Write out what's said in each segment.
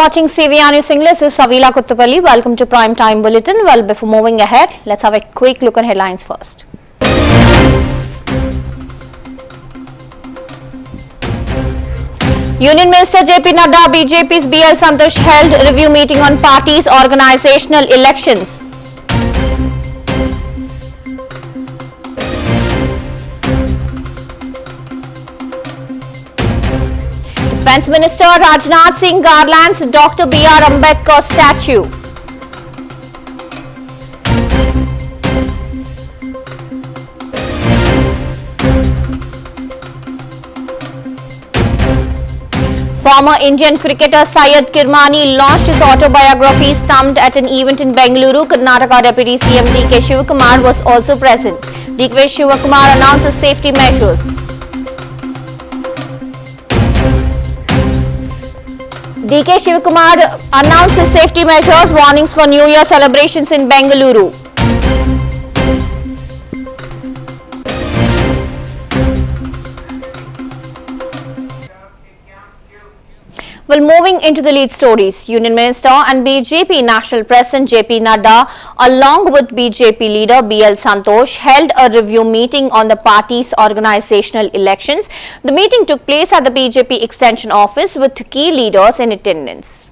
watching CVR News English. This is Savila Kuttapalli. Welcome to Prime Time Bulletin. Well, before moving ahead, let's have a quick look at headlines first. Union Minister JP Nadda, BJP's BL Santosh held review meeting on party's organizational elections. Defence Minister Rajnath Singh garlands Dr. B.R. Ambedkar statue. Former Indian cricketer Syed Kirmani launched his autobiography Stumped at an event in Bengaluru. Karnataka Deputy CM D.K. Shivakumar was also present. D.K. Shivakumar announced the safety measures. D.K. Shivakumar announced his safety measures, warnings for New Year celebrations in Bengaluru. Well, moving into the lead stories, Union Minister and BJP National President JP Nadda, along with BJP leader BL Santosh, held a review meeting on the party's organizational elections. The meeting took place at the BJP Extension Office with key leaders in attendance.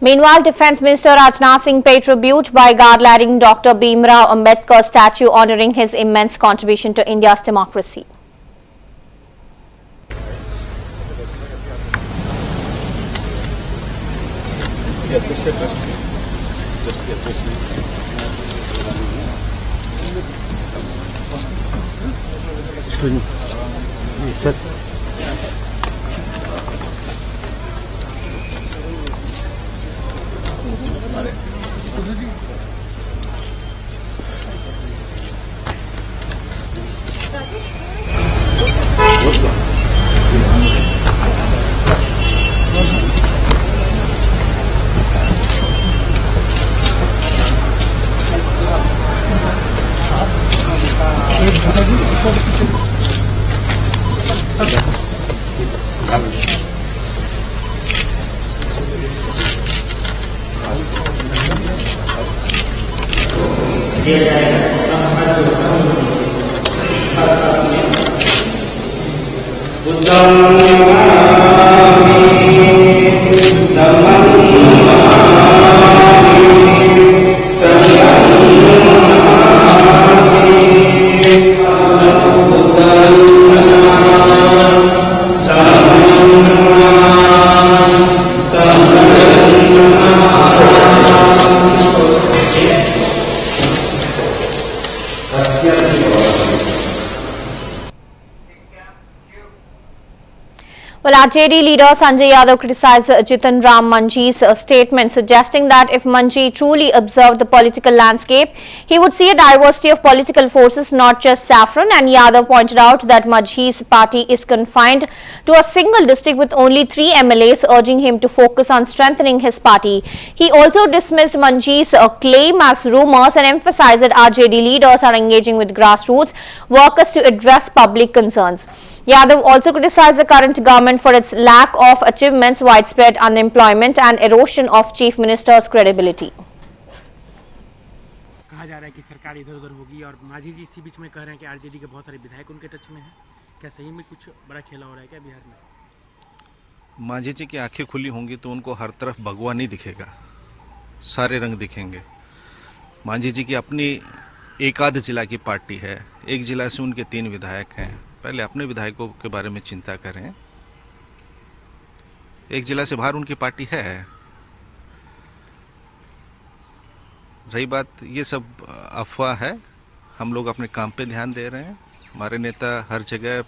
Meanwhile, Defence Minister Rajnath Singh paid tribute by garlanding Dr. Bhimrao Ambedkar statue, honouring his immense contribution to India's democracy. Well, RJD leader Sanjay Yadav criticized Jitan Ram Manji's statement, suggesting that if Manji truly observed the political landscape, he would see a diversity of political forces, not just saffron. And Yadav pointed out that Manji's party is confined to a single district with only 3 MLAs, urging him to focus on strengthening his party. He also dismissed Manji's claim as rumors and emphasized that RJD leaders are engaging with grassroots workers to address public concerns. Yadav also criticized the current government for its lack of achievements, widespread unemployment and erosion of Chief Minister's credibility. कहा जा रहा है कि सरकार इधर-उधर होगी और मांझी जी इसी बीच में कह रहे हैं कि आरजेडी के बहुत सारे विधायक उनके टच में हैं। क्या सही में कुछ बड़ा खेला हो रहा है क्या बिहार में? मांझी जी की आंखें खुली होंगी तो उनको हर तरफ भगवा नहीं दिखेगा, सारे रंग दिखेंगे। मांझी जी की अपनी एक आध जिला की पार्टी है, एक जिला से उनके 3 विधायक हैं। पहले अपने विधायकों के बारे में चिंता करें। एक जिला से बाहर उनकी पार्टी है। रही बात, ये सब अफवाह है। हम लोग अपने काम पे ध्यान दे रहे हैं। हमारे नेता हर जगह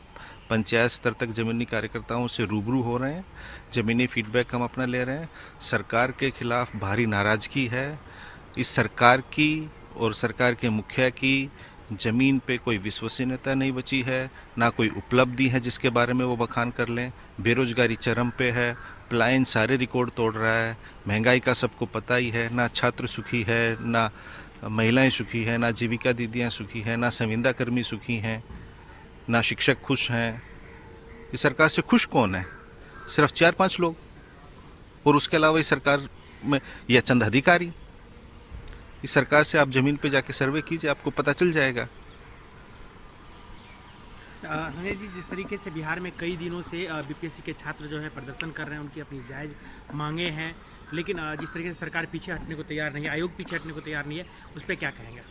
पंचायत स्तर तक जमीनी कार्यकर्ताओं से रूबरू हो रहे हैं। जमीनी फीडबैक हम अपना ले रहे हैं। सरकार के खिलाफ भारी नाराजगी है। इस सरकार की और सरकार के मुखिया की जमीन पे कोई विश्वसनीयता नहीं बची है, ना कोई उपलब्धि है जिसके बारे में वो बखान कर लें। बेरोजगारी चरम पे है, पलायन सारे रिकॉर्ड तोड़ रहा है, महंगाई का सबको पता ही है। ना छात्र सुखी है, ना महिलाएं सुखी हैं, ना जीविका दीदियां सुखी हैं, ना संविदा कर्मी सुखी हैं, ना शिक्षक खुश हैं। इस सरकार से खुश कौन है? सिर्फ 4-5 लोग, और उसके अलावा इस सरकार में यह चंद अधिकारी। इस सरकार से आप जमीन पे जाके सर्वे कीजिए, आपको पता चल जाएगा। संजय जी, जिस तरीके से बिहार में कई दिनों से बीपीएससी के छात्र जो है प्रदर्शन कर रहे हैं, उनकी अपनी जायज मांगे हैं, लेकिन जिस तरीके से सरकार पीछे हटने को तैयार नहीं है, आयोग पीछे हटने को तैयार नहीं है, उस पर क्या कहेंगे?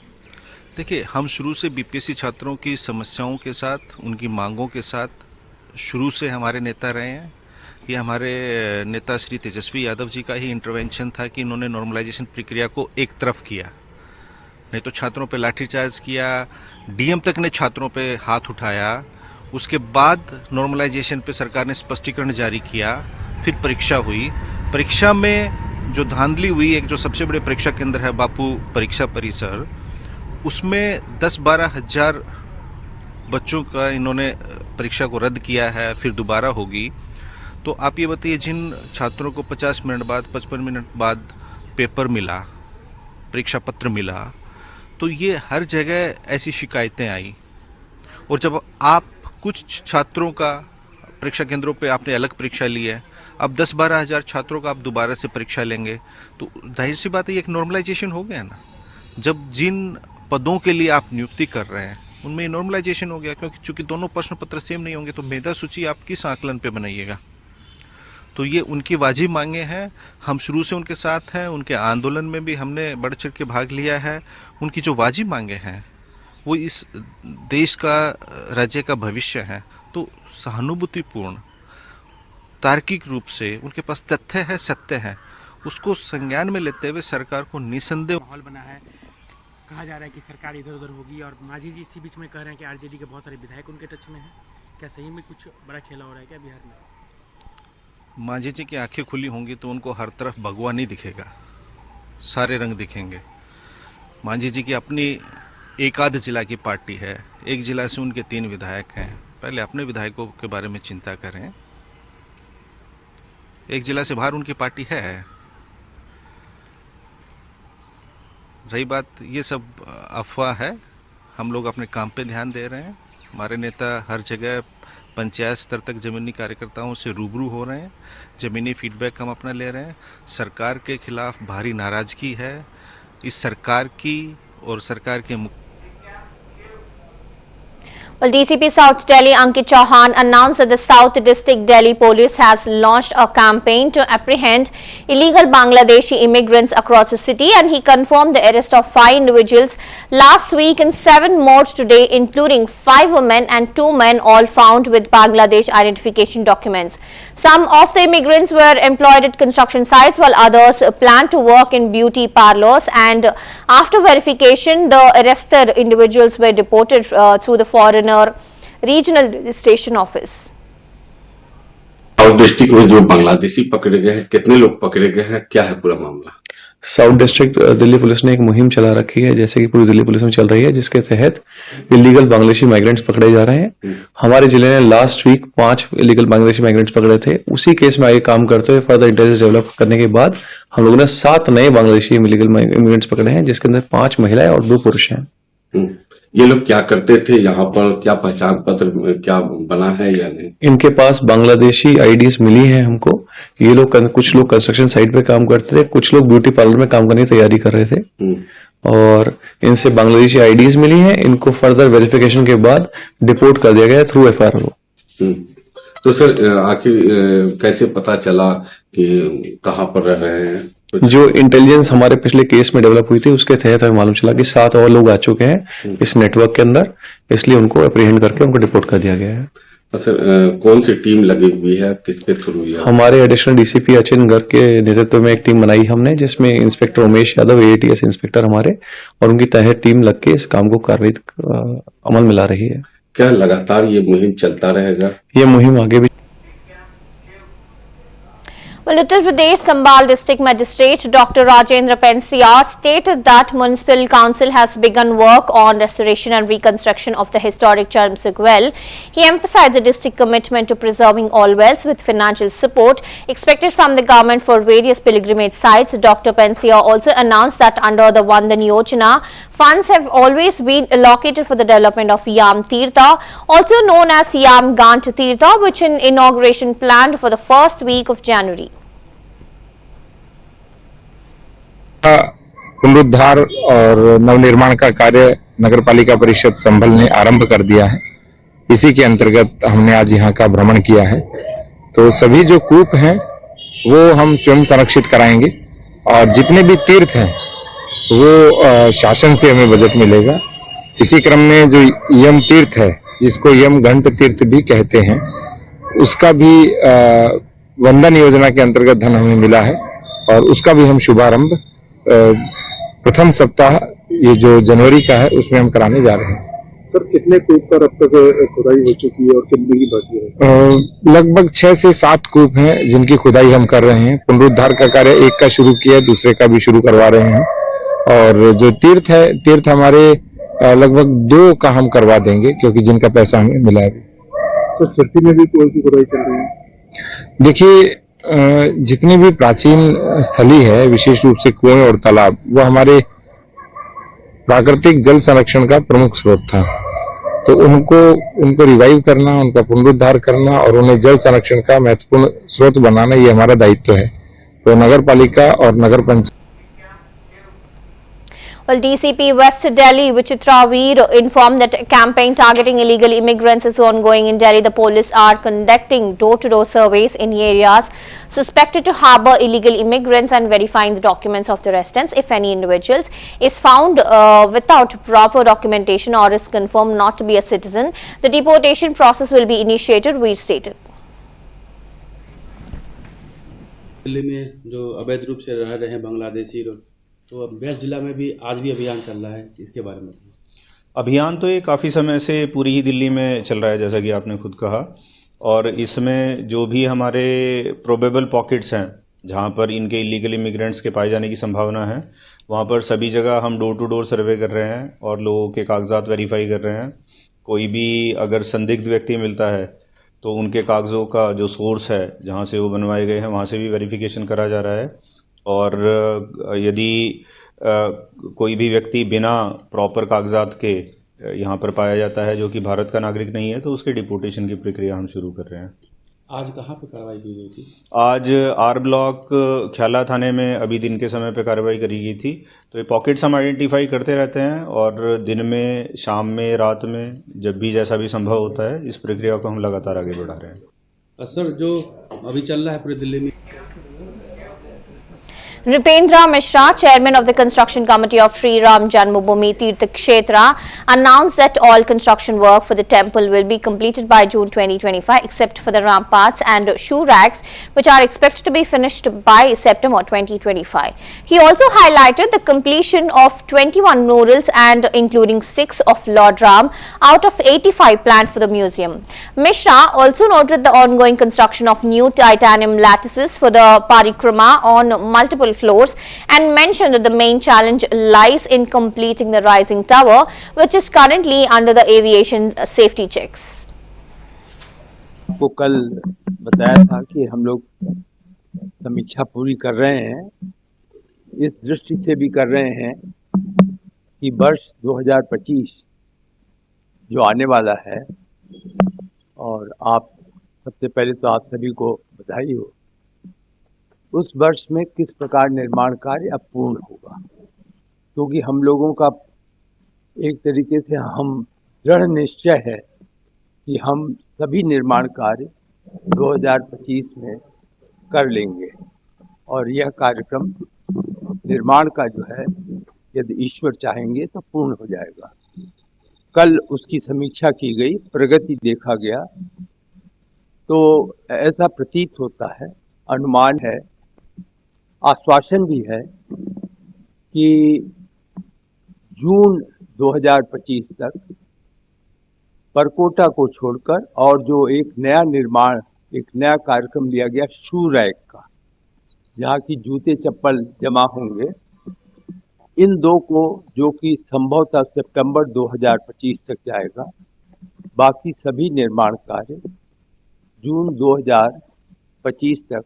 देखिए, हम शुरू से बीपीएससी छात्रों की समस्याओं के साथ, उनकी मांगों के साथ शुरू से हमारे नेता रहे हैं। ये हमारे नेता श्री तेजस्वी यादव जी का ही इंटरवेंशन था कि इन्होंने नॉर्मलाइजेशन प्रक्रिया को एक तरफ किया, नहीं तो छात्रों पे लाठीचार्ज किया, डीएम तक ने छात्रों पे हाथ उठाया। उसके बाद नॉर्मलाइजेशन पे सरकार ने स्पष्टीकरण जारी किया, फिर परीक्षा हुई। परीक्षा में जो धांधली हुई, एक जो सबसे बड़े परीक्षा केंद्र है बापू परीक्षा परिसर, उसमें 10-12 हजार बच्चों का इन्होंने परीक्षा को रद्द किया है, फिर दोबारा होगी। तो आप ये बताइए, जिन छात्रों को 50 मिनट बाद, 55 मिनट बाद पेपर मिला, परीक्षा पत्र मिला, तो ये हर जगह ऐसी शिकायतें आई। और जब आप कुछ छात्रों का परीक्षा केंद्रों पे आपने अलग परीक्षा ली है, अब 10-12 हजार छात्रों का आप दोबारा से परीक्षा लेंगे, तो जाहिर सी बात है ये एक नॉर्मलाइजेशन हो गया ना। जब जिन पदों के लिए आप नियुक्ति कर रहे हैं उनमें नॉर्मलाइजेशन हो गया, क्योंकि चूंकि दोनों प्रश्न पत्र सेम नहीं होंगे तो मेधा सूची आप किस आकलन पे बनाइएगा। तो ये उनकी वाजिब मांगे हैं। हम शुरू से उनके साथ हैं, उनके आंदोलन में भी हमने बढ़ चढ़ के भाग लिया है। उनकी जो वाजिब मांगे हैं वो इस देश का, राज्य का भविष्य है। तो सहानुभूतिपूर्ण, तार्किक रूप से उनके पास तथ्य है, सत्य है, उसको संज्ञान में लेते हुए सरकार को निसंदेह माहौल बना है। कहा जा रहा है कि सरकार इधर-उधर होगी और मांझी जी इसी बीच में कह रहे हैं कि आरजेडी के बहुत सारे विधायक उनके टच में हैं। क्या सही में कुछ बड़ा खेला हो रहा है क्या बिहार में? मांझी जी की आंखें खुली होंगी तो उनको हर तरफ भगवा नहीं दिखेगा, सारे रंग दिखेंगे। मांझी जी की अपनी एक आध जिला की पार्टी है, एक जिला से उनके 3 विधायक हैं। पहले अपने विधायकों के बारे में चिंता करें। एक जिला से बाहर उनकी पार्टी है। रही बात, ये सब अफवाह है। हम लोग अपने काम पे ध्यान दे रहे हैं। हमारे नेता हर जगह पंचायत स्तर तक जमीनी कार्यकर्ताओं से रूबरू हो रहे हैं। जमीनी फीडबैक हम अपना ले रहे हैं। सरकार के खिलाफ भारी नाराजगी है। इस सरकार की और सरकार के Well, DCP South Delhi Ankit Chauhan announced that the South District Delhi Police has launched a campaign to apprehend illegal Bangladeshi immigrants across the city, and he confirmed the arrest of 5 individuals last week and 7 more today, including 5 women and 2 men, all found with Bangladesh identification documents. Some of the immigrants were employed at construction sites while others planned to work in beauty parlors, and after verification the arrested individuals were deported through the Foreigner Regional Registration Office. South district में जो बांग्लादेशी पकड़े गए हैं, कितने लोग पकड़े गए हैं, क्या है पूरा मामला? साउथ डिस्ट्रिक्ट दिल्ली पुलिस ने एक मुहिम चला रखी है, जैसे कि पूरी दिल्ली पुलिस में चल रही है, जिसके तहत इलीगल बांग्लादेशी माइग्रेंट्स पकड़े जा रहे हैं। हमारे जिले ने last week 5 illegal Bangladeshi migrants पकड़े थे। उसी केस में आगे काम करते हुए फर्दर इंटेलिजेंस डेवलप करने के बाद हम लोगों ने 7 नए बांग्लादेशी इलीगल इमिग्रेंट्स पकड़े हैं, जिसके अंदर 5 महिलाएं और 2 पुरुष हैं। ये लोग क्या करते थे यहाँ पर, क्या पहचान पत्र क्या बना है या नहीं? इनके पास बांग्लादेशी आईडीज मिली हैं हमको। ये लोग कुछ लोग कंस्ट्रक्शन साइट पे काम करते थे, कुछ लोग ब्यूटी पार्लर में काम करने की तैयारी कर रहे थे और इनसे बांग्लादेशी आईडीज मिली हैं। इनको फर्दर वेरिफिकेशन के बाद डिपोर्ट कर दिया गया थ्रू FIR। तो सर आखिर कैसे पता चला कि कहाँ पर रह रहे हैं? जो इंटेलिजेंस हमारे पिछले केस में डेवलप हुई थी, उसके तहत हमें मालूम चला कि 7 और लोग आ चुके हैं इस नेटवर्क के अंदर, इसलिए उनको अप्रीहेंड करके उनको डिपोर्ट कर दिया गया है। सर कौन सी टीम लगी हुई है, किसके थ्रू? हमारे एडिशनल DCP अचिन गर्ग के नेतृत्व में एक टीम बनाई हमने, जिसमें inspector Umesh Yadav AATS inspector हमारे और उनकी तहत टीम लग के इस काम को कार्रवाई अमल में ला रही है। क्या लगातार ये मुहिम चलता रहेगा? ये मुहिम आगे भी। Well, Uttar Pradesh Sambhal District Magistrate Dr. Rajendra Pensiar stated that Municipal Council has begun work on restoration and reconstruction of the historic Charmsuk well. He emphasized the district commitment to preserving all wells with financial support expected from the government for various pilgrimage sites. Dr. Pensiar also announced that under the Vandan Yojana, funds have always been allocated for the development of Yam Tirtha, also known as Yam Gant Tirtha, which an inauguration planned for the first week of January. पुनरुद्धार और नवनिर्माण का कार्य नगर पालिका परिषद संभल ने आरंभ कर दिया है। इसी के अंतर्गत हमने आज यहाँ का भ्रमण किया है। तो सभी जो कूप हैं वो हम स्वयं संरक्षित कराएंगे और जितने भी तीर्थ हैं वो शासन से हमें बजट मिलेगा। इसी क्रम में जो यम तीर्थ है, जिसको यम घंट तीर्थ भी कहते हैं, उसका भी वंदन योजना के अंतर्गत धन हमें मिला है और उसका भी हम शुभारंभ प्रथम सप्ताह ये जो जनवरी का है उसमें हम कराने जा रहे हैं। सर कितने कूप पर अब तक खुदाई हो चुकी है और कितने की बाकी है? लगभग 6 से 7 कूप हैं जिनकी खुदाई हम कर रहे हैं। पुनरुद्धार का कार्य एक का शुरू किया, दूसरे का भी शुरू करवा रहे हैं और जो तीर्थ हमारे लगभग 2 का हम करवा देंगे, क्योंकि जिनका पैसा हमें मिला है। तो सिरसी में भी कौन सी खुदाई चल रही है? देखिए, जितनी भी प्राचीन स्थली है, विशेष रूप से कुएं और तालाब, वो हमारे प्राकृतिक जल संरक्षण का प्रमुख स्रोत था। तो उनको रिवाइव करना, उनका पुनरुद्धार करना और उन्हें जल संरक्षण का महत्वपूर्ण स्रोत बनाना, ये हमारा दायित्व है। तो नगर पालिका और नगर panchayat. Well, DCP West Delhi Vichitra Veer informed that a campaign targeting illegal immigrants is ongoing in Delhi. The police are conducting door-to-door surveys in areas suspected to harbor illegal immigrants and verifying the documents of the residents. If any individuals is found without proper documentation or is confirmed not to be a citizen, the deportation process will be initiated, Veer stated. Delhi में जो अवैध रूप से रह रहे हैं बांग्लादेशी लोग, तो अब वेस्ट जिला में भी आज भी अभियान चल रहा है, इसके बारे में? अभियान तो ये काफ़ी समय से पूरी ही दिल्ली में चल रहा है, जैसा कि आपने खुद कहा, और इसमें जो भी हमारे प्रोबेबल पॉकेट्स हैं जहाँ पर इनके इलीगल इमिग्रेंट्स के पाए जाने की संभावना है, वहाँ पर सभी जगह हम डोर टू डोर सर्वे कर रहे हैं और लोगों के कागजात वेरीफाई कर रहे हैं। कोई भी अगर संदिग्ध व्यक्ति मिलता है तो उनके कागज़ों का जो सोर्स है, जहाँ से वो बनवाए गए हैं, वहाँ से भी वेरिफिकेशन करा जा रहा है। और यदि कोई भी व्यक्ति बिना प्रॉपर कागजात के यहाँ पर पाया जाता है, जो कि भारत का नागरिक नहीं है, तो उसके डिपोर्टेशन की प्रक्रिया हम शुरू कर रहे हैं। आज कहाँ पे कार्रवाई की गई थी? आज आर ब्लॉक ख्याला थाने में अभी दिन के समय पे कार्रवाई करी गई थी। तो ये पॉकेट्स हम आइडेंटिफाई करते रहते हैं और दिन में, शाम में, रात में, जब भी जैसा भी संभव होता है, इस प्रक्रिया को हम लगातार आगे बढ़ा रहे हैं। सर जो अभी चल रहा है पूरी दिल्ली में, Ripendra Mishra, chairman of the construction committee of Sri Ram Janmabhoomi Tirth Kshetra, announced that all construction work for the temple will be completed by June 2025, except for the ramparts and shoe racks, which are expected to be finished by September 2025. He also highlighted the completion of 21 murals and including 6 of Lord Ram out of 85 planned for the museum. Mishra also noted the ongoing construction of new titanium lattices for the parikrama on multiple floors and mentioned that the main challenge lies in completing the rising tower, which is currently under the aviation safety checks. को कल बताया था कि हम लोग समीक्षा पूरी कर रहे हैं, इस दृष्टि से भी कर रहे हैं कि वर्ष 2025 जो आने वाला है, और आप सबसे पहले तो आप सभी को बधाई हो, उस वर्ष में किस प्रकार निर्माण कार्य अब पूर्ण होगा, क्योंकि हम लोगों का एक तरीके से हम दृढ़ निश्चय है कि हम सभी निर्माण कार्य 2025 में कर लेंगे और यह कार्यक्रम निर्माण का जो है यदि ईश्वर चाहेंगे तो पूर्ण हो जाएगा। कल उसकी समीक्षा की गई, प्रगति देखा गया, तो ऐसा प्रतीत होता है, अनुमान है, आश्वासन भी है कि जून 2025 तक परकोटा को छोड़कर और जो एक नया निर्माण, एक नया कार्यक्रम लिया गया शू रैक का, जहाँ की जूते चप्पल जमा होंगे, इन दो को जो कि संभवतः सितंबर 2025 तक जाएगा, बाकी सभी निर्माण कार्य जून 2025 तक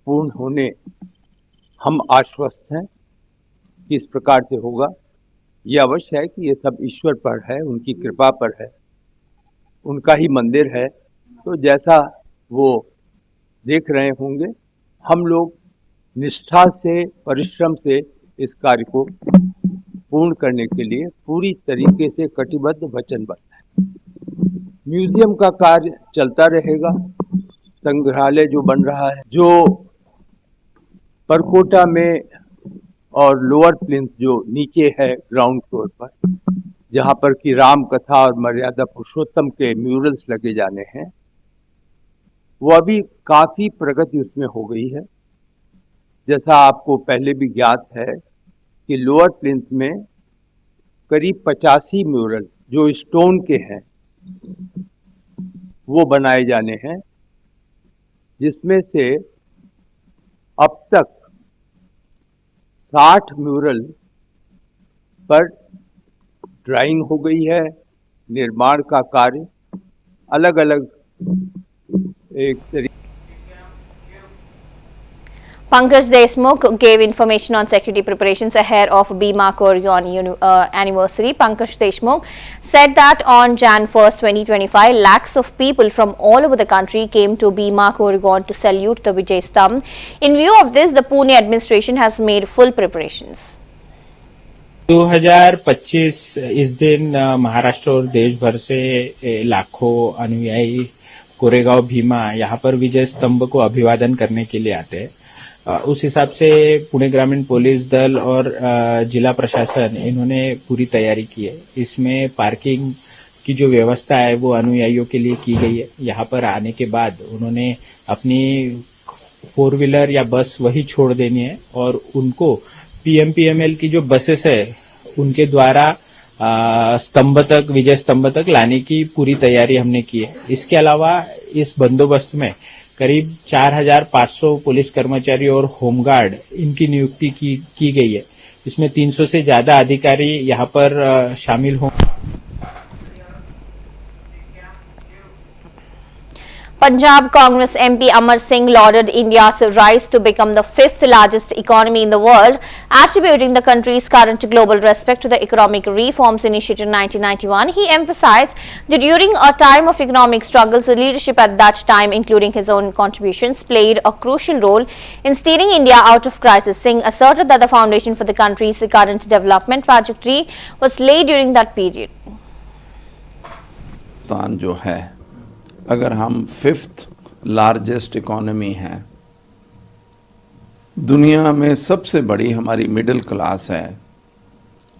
पूर्ण होने हम आश्वस्त हैं कि इस प्रकार से होगा। यह अवश्य है कि ये सब ईश्वर पर है, उनकी कृपा पर है, उनका ही मंदिर है, तो जैसा वो देख रहे होंगे, हम लोग निष्ठा से, परिश्रम से इस कार्य को पूर्ण करने के लिए पूरी तरीके से कटिबद्ध, वचनबद्ध है। म्यूजियम का कार्य चलता रहेगा, संग्रहालय जो बन रहा है, जो परकोटा में और लोअर प्लिंथ जो नीचे है ग्राउंड फ्लोर पर, जहाँ पर कि राम कथा और मर्यादा पुरुषोत्तम के म्यूरल्स लगे जाने हैं, वो अभी काफी प्रगति उसमें हो गई है। जैसा आपको पहले भी ज्ञात है कि लोअर प्लिंथ में करीब 85 म्यूरल जो स्टोन के हैं वो बनाए जाने हैं, जिसमें से अब तक 60 म्यूरल पर ड्राइंग हो गई है। निर्माण का कार्य अलग अलग एक तरीके। Pankaj Deshmukh gave information on security preparations ahead of Bhima Koregaon anniversary. Pankaj Deshmukh said that on Jan 1st, 2025, lakhs of people from all over the country came to Bhima Koregaon to salute the Vijay Stambh. In view of this, the Pune administration has made full preparations. 2025 इस दिन महाराष्ट्र और देश भर से लाखों अनुयायी कोरेगांव भीमा यहाँ पर विजय स्तंभ को अभिवादन करने के लिए आते हैं। उस हिसाब से पुणे ग्रामीण पुलिस दल और जिला प्रशासन इन्होंने पूरी तैयारी की है। इसमें पार्किंग की जो व्यवस्था है वो अनुयायियों के लिए की गई है। यहाँ पर आने के बाद उन्होंने अपनी 4 व्हीलर या बस वही छोड़ देनी है और उनको पीएमपीएमएल की जो बसेस है उनके द्वारा स्तंभ तक, विजय स्तंभ तक लाने की पूरी तैयारी हमने की है। इसके अलावा इस बंदोबस्त में करीब 4500 पुलिस कर्मचारी और होमगार्ड इनकी नियुक्ति की गई है। इसमें 300 से ज्यादा अधिकारी यहाँ पर शामिल होंगे। Punjab Congress MP Amar Singh lauded India's rise to become the 5th largest economy in the world, attributing the country's current global respect to the economic reforms initiated in 1991. He emphasized that during a time of economic struggles, the leadership at that time, including his own contributions, played a crucial role in steering India out of crisis. Singh asserted that the foundation for the country's current development trajectory was laid during that period. जो है, अगर हम 5th largest economy हैं दुनिया में सबसे बड़ी हमारी मिडिल क्लास है।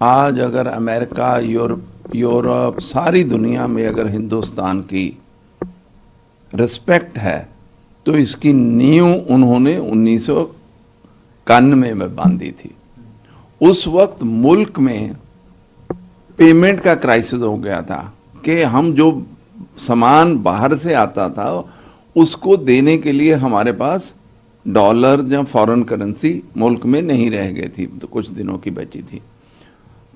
आज अगर अमेरिका, यूरोप सारी दुनिया में अगर हिंदुस्तान की रिस्पेक्ट है तो इसकी नींव उन्होंने 1991 में बांधी थी। उस वक्त मुल्क में पेमेंट का क्राइसिस हो गया था कि हम जो सामान बाहर से आता था उसको देने के लिए हमारे पास डॉलर या फॉरेन करेंसी मुल्क में नहीं रह गई थी, तो कुछ दिनों की बची थी।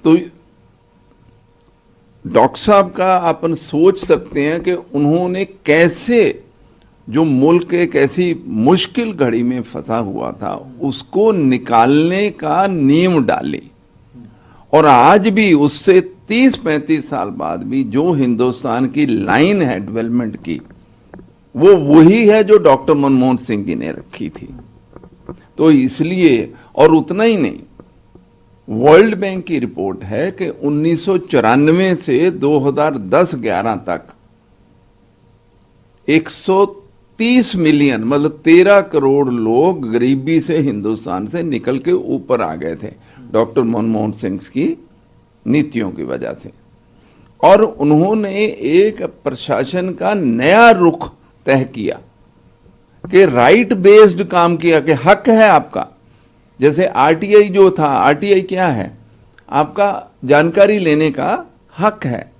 तो डॉक्टर साहब का अपन सोच सकते हैं कि उन्होंने कैसे जो मुल्क एक ऐसी मुश्किल घड़ी में फंसा हुआ था उसको निकालने का नींव डाली, और आज भी उससे 30-35 साल बाद भी जो हिंदुस्तान की लाइन है डेवलपमेंट की, वो वही है जो डॉक्टर मनमोहन सिंह जी ने रखी थी। तो इसलिए, और उतना ही नहीं, वर्ल्ड बैंक की रिपोर्ट है कि 1994 से 2010-11 तक 130 मिलियन मतलब 13 करोड़ लोग गरीबी से हिंदुस्तान से निकल के ऊपर आ गए थे डॉक्टर मनमोहन सिंह की नीतियों की वजह से। और उन्होंने एक प्रशासन का नया रुख तय किया कि राइट बेस्ड काम किया कि हक है आपका। जैसे आरटीआई जो था, आरटीआई क्या है? आपका जानकारी लेने का हक है।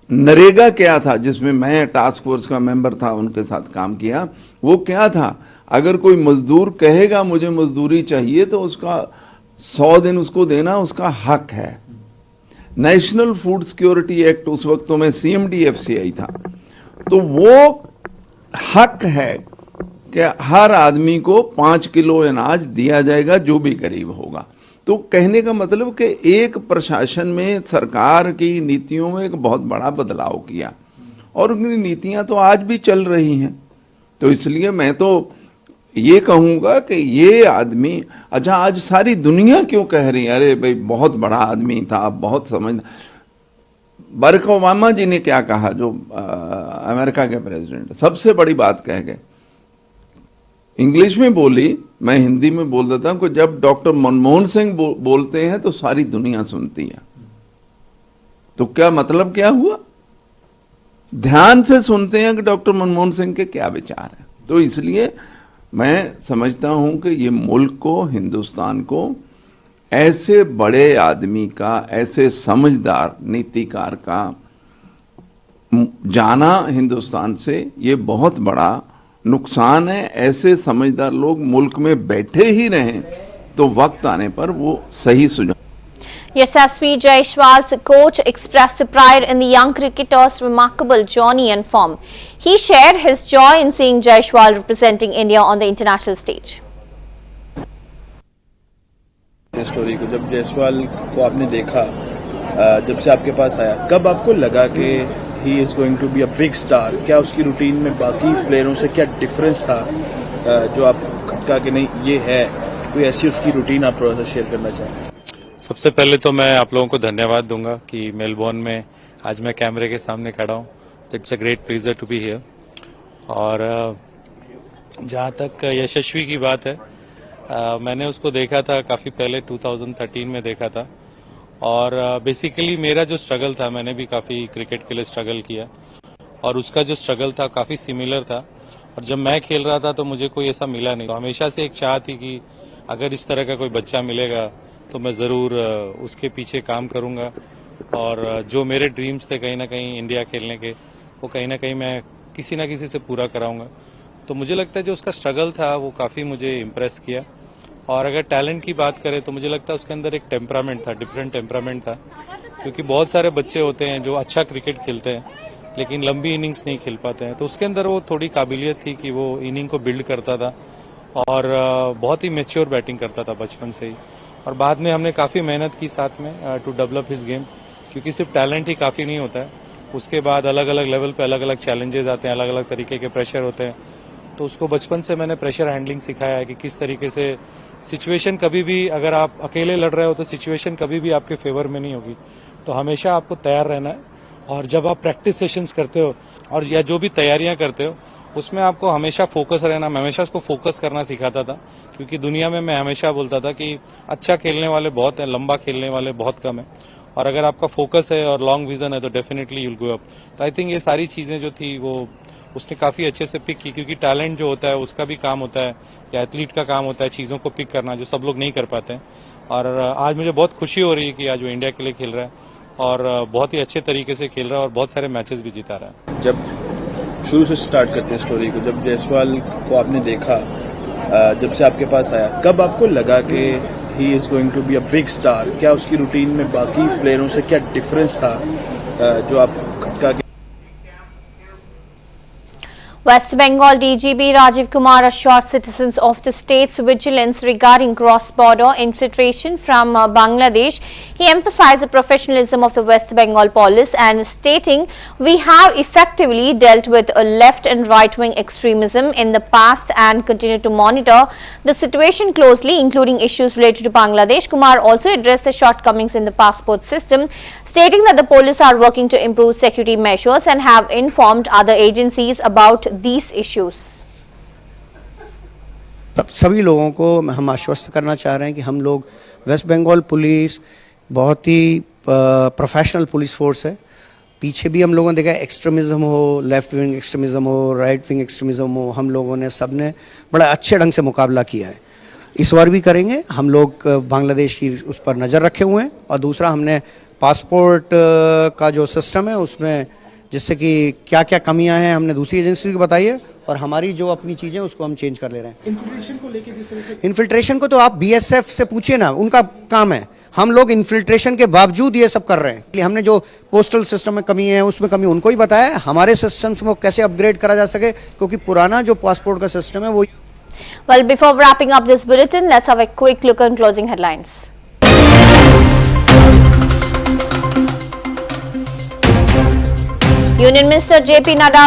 नरेगा क्या था, जिसमें मैं टास्क फोर्स का मेंबर था, उनके साथ काम किया, वो क्या था? अगर कोई मजदूर कहेगा मुझे मजदूरी चाहिए तो उसका 100 दिन उसको देना उसका हक है। नेशनल फूड सिक्योरिटी एक्ट, उस वक्त तो मैं CMD-FCI था, तो वो हक है कि हर आदमी को 5 किलो अनाज दिया जाएगा जो भी गरीब होगा। तो कहने का मतलब कि एक प्रशासन में सरकार की नीतियों में एक बहुत बड़ा बदलाव किया, और उनकी नीतियां तो आज भी चल रही हैं। तो इसलिए मैं तो ये कहूंगा कि ये आदमी, अच्छा आज सारी दुनिया क्यों कह रही है अरे भाई बहुत बड़ा आदमी था, बहुत समझदार। बराक ओबामा जी ने क्या कहा, जो अमेरिका के प्रेसिडेंट, सबसे बड़ी बात कह गए, इंग्लिश में बोली, मैं हिंदी में बोल देता हूं कि जब डॉक्टर मनमोहन सिंह बोलते हैं तो सारी दुनिया सुनती है। तो क्या मतलब क्या हुआ? ध्यान से सुनते हैं कि डॉक्टर मनमोहन सिंह के क्या विचार हैं। तो इसलिए मैं समझता हूं कि ये मुल्क को, हिंदुस्तान को ऐसे बड़े आदमी का, ऐसे समझदार नीतिकार का जाना हिंदुस्तान से ये बहुत बड़ा नुकसान है। ऐसे समझदार लोग मुल्क में बैठे ही रहें तो वक्त आने पर वो सही सुझाव। Yashasvi Jaiswal's coach expressed pride in the young cricketer's remarkable journey and form. He shared his joy in seeing Jaiswal representing India on the international stage. Story को जब जायसवाल को आपने देखा, जब से आपके पास आया, कब आपको लगा कि he is going to be a big star? क्या उसकी रूटीन में बाकी प्लेयरों से क्या डिफरेंस था जो आपको खटका कि नहीं ये है? कोई ऐसी उसकी रूटीन आप थोड़ा सा शेयर करना चाहें? सबसे पहले तो मैं आप लोगों को धन्यवाद दूंगा कि मेलबोर्न में आज मैं कैमरे के सामने खड़ा हूं। It's a great pleasure to be here. और जहां तक यशस्वी की बात है, मैंने उसको देखा था काफी पहले, 2013 में देखा था। और बेसिकली मेरा जो स्ट्रगल था, मैंने भी काफी क्रिकेट के लिए स्ट्रगल किया और उसका जो स्ट्रगल था काफी सिमिलर था। और जब मैं खेल रहा था तो मुझे कोई ऐसा मिला नहीं। तो हमेशा से एक चाह थी कि अगर इस तरह का कोई बच्चा मिलेगा तो मैं ज़रूर उसके पीछे काम करूंगा। और जो मेरे ड्रीम्स थे कहीं ना कहीं इंडिया खेलने के, वो कहीं ना कहीं मैं किसी ना किसी से पूरा कराऊंगा। तो मुझे लगता है जो उसका स्ट्रगल था वो काफ़ी मुझे इम्प्रेस किया। और अगर टैलेंट की बात करें तो मुझे लगता है उसके अंदर एक टेम्परामेंट था, डिफरेंट टेम्परामेंट था। क्योंकि बहुत सारे बच्चे होते हैं जो अच्छा क्रिकेट खेलते हैं लेकिन लंबी इनिंग्स नहीं खेल पाते हैं। तो उसके अंदर वो थोड़ी काबिलियत थी कि वो इनिंग को बिल्ड करता था और बहुत ही मैच्योर बैटिंग करता था बचपन से ही। और बाद में हमने काफ़ी मेहनत की साथ में टू डेवलप हिज गेम, क्योंकि सिर्फ टैलेंट ही काफ़ी नहीं होता है। उसके बाद अलग अलग लेवल पे अलग अलग चैलेंजेस आते हैं, अलग अलग तरीके के प्रेशर होते हैं। तो उसको बचपन से मैंने प्रेशर हैंडलिंग सिखाया है कि किस तरीके से सिचुएशन, कभी भी अगर आप अकेले लड़ रहे हो तो सिचुएशन कभी भी आपके फेवर में नहीं होगी। तो हमेशा आपको तैयार रहना है। और जब आप प्रैक्टिस सेशंस करते हो और या जो भी तैयारियां करते हो उसमें आपको हमेशा फोकस रहना, मैं हमेशा उसको फोकस करना सिखाता था, क्योंकि दुनिया में मैं हमेशा बोलता था कि अच्छा खेलने वाले बहुत हैं, लंबा खेलने वाले बहुत कम है, और अगर आपका फोकस है और लॉन्ग विजन है तो डेफिनेटली यूल गो अप। तो आई थिंक ये सारी चीजें जो थी वो उसने काफी अच्छे से पिक की, क्योंकि टैलेंट जो होता है उसका भी काम होता है, या एथलीट का काम होता है चीजों को पिक करना, जो सब लोग नहीं कर पाते हैं। और आज मुझे बहुत खुशी हो रही है कि आज वो इंडिया के लिए खेल रहा है और बहुत ही अच्छे तरीके से खेल रहा है और बहुत सारे मैचेस भी जीता रहा है। जब शुरू से स्टार्ट करते हैं स्टोरी को, जब जायसवाल को आपने देखा, जब से आपके पास आया, कब आपको लगा कि he is going to be a big star? क्या उसकी रूटीन में बाकी प्लेयरों से क्या डिफरेंस था जो आप खटका के? West Bengal DGP Rajiv Kumar assured citizens of the state's vigilance regarding cross-border infiltration from Bangladesh. He emphasized the professionalism of the West Bengal police and stating, "We have effectively dealt with left and right-wing extremism in the past and continue to monitor the situation closely, including issues related to Bangladesh." Kumar also addressed the shortcomings in the passport system, stating that the police are working to improve security measures and have informed other agencies about these issues. सभी लोगों को हम आश्वस्त करना चाह रहे हैं कि हम लोग वेस्ट बंगाल पुलिस बहुत ही प्रोफेशनल पुलिस फोर्स है। पीछे भी हम लोगों ने देखा एक्सट्रीमिज्म हो, लेफ्ट विंग एक्सट्रीमिज्म हो, राइट विंग एक्सट्रीमिज्म हो, हम लोगों ने सबने बड़ा अच्छे ढंग से मुकाबला किया है। इस बार भी करेंगे। हम लोग बांग्लादेश की उस पर नज़र रखे हुए हैं, और दूसरा हमने पासपोर्ट का जो सिस्टम है उसमें जिससे कि क्या क्या कमियां हैं हमने दूसरी एजेंसी को बताई है, और हमारी जो अपनी चीज़ें उसको हम चेंज कर ले रहे हैं। इन्फिल्ट्रेशन को लेके जिस तरह से इन्फिल्ट्रेशन को तो आप बीएसएफ से पूछिए ना, उनका काम है। हम लोग इन्फिल्ट्रेशन के बावजूद ये सब कर रहे हैं। इसलिए हमने जो पोस्टल सिस्टम में कमी है उसमें कमी उनको ही बताया, हमारे सिस्टम्स को कैसे अपग्रेड करा जा सके, क्योंकि पुराना जो पासपोर्ट का सिस्टम है वो। Well, before wrapping up this bulletin, let's have a quick look at closing headlines. Union Minister JP Nadda